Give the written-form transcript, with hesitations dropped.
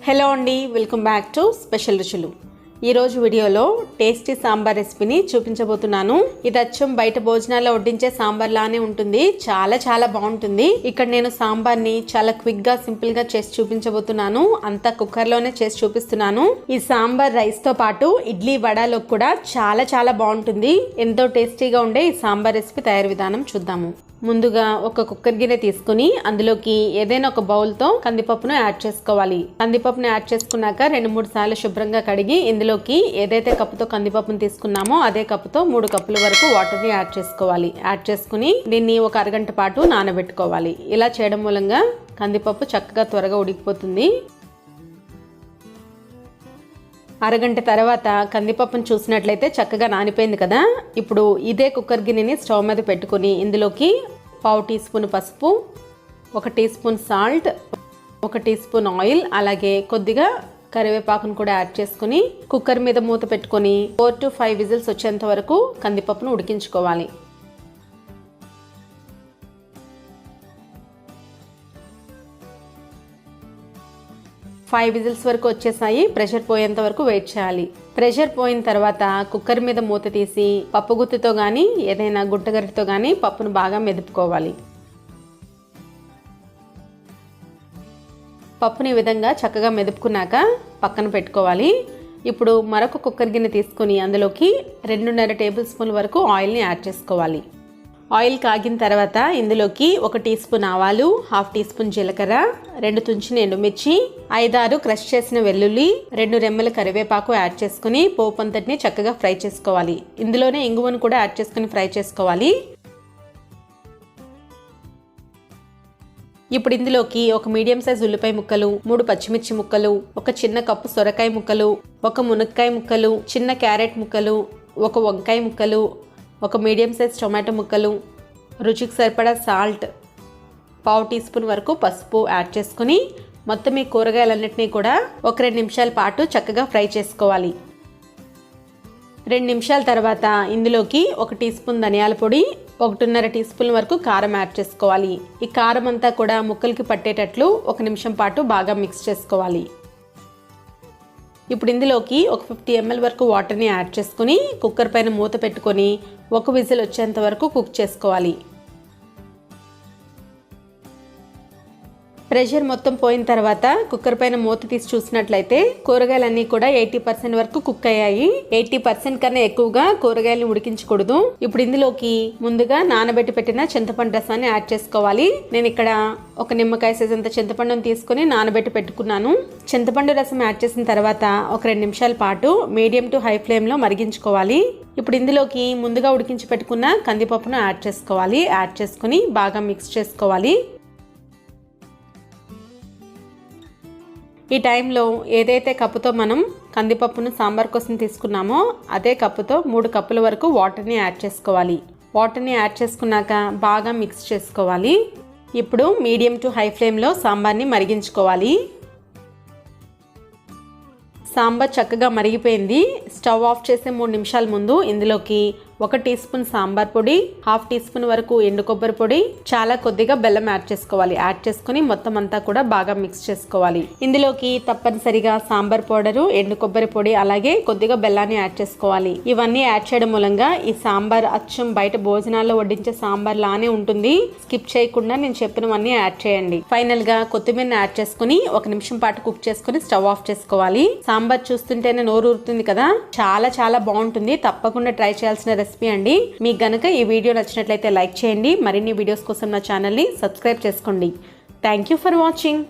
Hello అండి, welcome back to special రుచులు. ఈరోజు వీడియోలో టేస్టీ సాంబార్ రెసిపీని చూపించబోతున్నాను. ఇది అచ్చం బయట భోజనాల్లో వడ్డించే సాంబార్ లానే ఉంటుంది. చాలా బాగుంటుంది. ఇక్కడ నేను సాంబార్ని చాలా క్విక్ గా సింపుల్ గా చేసి చూపించబోతున్నాను. అంతా కుక్కర్లోనే చేసి చూపిస్తున్నాను. ఈ సాంబార్ రైస్ తో పాటు ఇడ్లీ వడలో కూడా చాలా బాగుంటుంది. ఎంతో టేస్టీగా ఉండే ఈ సాంబార్ రెసిపీ తయారు విధానం చూద్దాము. ముందుగా ఒక కుక్కర్ గిన్నె తీసుకుని అందులోకి ఏదైనా ఒక బౌల్తో కందిపప్పును యాడ్ చేసుకోవాలి. కందిపప్పును యాడ్ చేసుకున్నాక 2-3 సార్లు శుభ్రంగా కడిగి ఇందులోకి ఏదైతే కప్పుతో కందిపప్పును తీసుకున్నామో అదే కప్పుతో 3 కప్పుల వరకు వాటర్ని యాడ్ చేసుకోవాలి. యాడ్ చేసుకుని దీన్ని ఒక అరగంట పాటు నానబెట్టుకోవాలి. ఇలా చేయడం మూలంగా కందిపప్పు చక్కగా త్వరగా ఉడికిపోతుంది. అరగంట తర్వాత కందిపప్పును చూసినట్లయితే చక్కగా నానిపోయింది కదా. ఇప్పుడు ఇదే కుక్కర్ గిన్నెని స్టవ్ మీద పెట్టుకుని ఇందులోకి 1/2 టీ స్పూన్ పసుపు, 1 teaspoon salt, 1 teaspoon oil, అలాగే కొద్దిగా కరివేపాకును కూడా యాడ్ చేసుకుని కుక్కర్ మీద మూత పెట్టుకొని 4 to 5 విజిల్స్ వచ్చేంత వరకు కందిపప్పును ఉడికించుకోవాలి. ఫైవ్ విజిల్స్ వరకు వచ్చేసాయి. ప్రెషర్ పోయేంత వరకు వెయిట్ చేయాలి. ప్రెషర్ పోయిన తర్వాత కుక్కర్ మీద మూత తీసి పప్పు గుత్తితో కానీ ఏదైనా గుట్టగరిటితో కానీ పప్పును బాగా మెదుపుకోవాలి. పప్పుని ఈ విధంగా చక్కగా మెదుపుకున్నాక పక్కన పెట్టుకోవాలి. ఇప్పుడు మరొక కుక్కర్ గిన్నె తీసుకుని అందులోకి 2.5 టేబుల్ స్పూన్ల వరకు ఆయిల్ని యాడ్ చేసుకోవాలి. ఆయిల్ కాగిన తర్వాత ఇందులోకి 1 టీ స్పూన్ ఆవాలు, 1/2 టీ స్పూన్ జీలకర్ర, 2 తుంచిన ఎండుమిర్చి, 5-6 క్రష్ చేసిన వెల్లుల్లి, 2 రెమ్మల కరివేపాకు యాడ్ చేసుకుని పోపు అంతటిని చక్కగా ఫ్రై చేసుకోవాలి. ఇందులోనే ఇంగువను కూడా యాడ్ చేసుకుని ఫ్రై చేసుకోవాలి. ఇప్పుడు ఇందులోకి 1 మీడియం సైజ్ ఉల్లిపాయ ముక్కలు, 3 పచ్చిమిర్చి ముక్కలు, 1 చిన్న కప్పు సొరకాయ ముక్కలు, 1 మునక్కాయ ముక్కలు, చిన్న క్యారెట్ ముక్కలు, 1 వంకాయ ముక్కలు, 1 మీడియం సైజ్ టొమాటో ముక్కలు, రుచికి సరిపడా సాల్ట్, 1/2 టీ స్పూన్ వరకు పసుపు యాడ్ చేసుకుని మొత్తం ఈ కూరగాయలన్నింటినీ కూడా 2 నిమిషాల పాటు చక్కగా ఫ్రై చేసుకోవాలి. 2 నిమిషాల తర్వాత ఇందులోకి 1 టీ స్పూన్ ధనియాల పొడి, 1.5 టీ స్పూన్ వరకు కారం యాడ్ చేసుకోవాలి. ఈ కారం అంతా కూడా ముక్కలకి పట్టేటట్లు 1 నిమిషం పాటు బాగా మిక్స్ చేసుకోవాలి. ఇప్పుడు ఇందులోకి 50 ml వరకు వాటర్ని యాడ్ చేసుకుని కుక్కర్ పైన మూత పెట్టుకొని 1 విజిల్ వచ్చేంత వరకు కుక్ చేసుకోవాలి. ప్రెషర్ మొత్తం పోయిన తర్వాత కుక్కర్ పైన మూత తీసి చూసినట్లయితే కూరగాయలన్నీ కూడా 80% వరకు కుక్ అయ్యాయి. 80% కన్నా ఎక్కువగా కూరగాయలను ఉడికించకూడదు. ఇప్పుడు ఇందులోకి ముందుగా నానబెట్టి పెట్టిన చింతపండు రసాన్ని యాడ్ చేసుకోవాలి. నేను ఇక్కడ 1 నిమ్మకాయ సైజ్ అంత చింతపండును తీసుకుని నానబెట్టి పెట్టుకున్నాను. చింతపండు రసం యాడ్ చేసిన తర్వాత 2 నిమిషాల పాటు మీడియం టు హై ఫ్లేమ్లో మరిగించుకోవాలి. ఇప్పుడు ఇందులోకి ముందుగా ఉడికించి పెట్టుకున్న కందిపప్పును యాడ్ చేసుకోవాలి. యాడ్ చేసుకుని బాగా మిక్స్ చేసుకోవాలి. ఈ టైంలో ఏదైతే కప్పుతో మనం కందిపప్పును సాంబార్ కోసం తీసుకున్నామో అదే కప్పుతో 3 కప్పుల వరకు వాటర్ని యాడ్ చేసుకోవాలి. వాటర్ని యాడ్ చేసుకున్నాక బాగా మిక్స్ చేసుకోవాలి. ఇప్పుడు మీడియం టు హై ఫ్లేమ్లో సాంబార్ని మరిగించుకోవాలి. సాంబార్ చక్కగా మరిగిపోయింది. స్టవ్ ఆఫ్ చేసే 3 నిమిషాల ముందు ఇందులోకి 1 టీ స్పూన్ సాంబార్ పొడి, 1/2 టీ స్పూన్ వరకు ఎండు కొబ్బరి పొడి, చాలా కొద్దిగా బెల్లం యాడ్ చేసుకోవాలి. యాడ్ చేసుకుని మొత్తం అంతా కూడా బాగా మిక్స్ చేసుకోవాలి. ఇందులోకి తప్పనిసరిగా సాంబార్ పౌడరు, ఎండు కొబ్బరి పొడి, అలాగే కొద్దిగా బెల్లాన్ని యాడ్ చేసుకోవాలి. ఇవన్నీ యాడ్ చేయడం మూలంగా ఈ సాంబార్ అచ్చం బయట భోజనాల్లో వడ్డించే సాంబార్ లానే ఉంటుంది. స్కిప్ చేయకుండా నేను చెప్పినవన్నీ యాడ్ చేయండి. ఫైనల్ గా కొత్తిమీరని యాడ్ చేసుకుని 1 నిమిషం పాటు కుక్ చేసుకుని స్టవ్ ఆఫ్ చేసుకోవాలి. సాంబార్ చూస్తుంటేనే నోరు ఊరుతుంది కదా. చాలా బాగుంటుంది. తప్పకుండా ట్రై చేయాల్సిన రెసిపీ అండి. మీకు గనక ఈ వీడియో నచ్చినట్లయితే లైక్ చేయండి. మరిన్ని వీడియోస్ కోసం నా ఛానల్ని సబ్స్క్రైబ్ చేసుకోండి. Thank you for watching.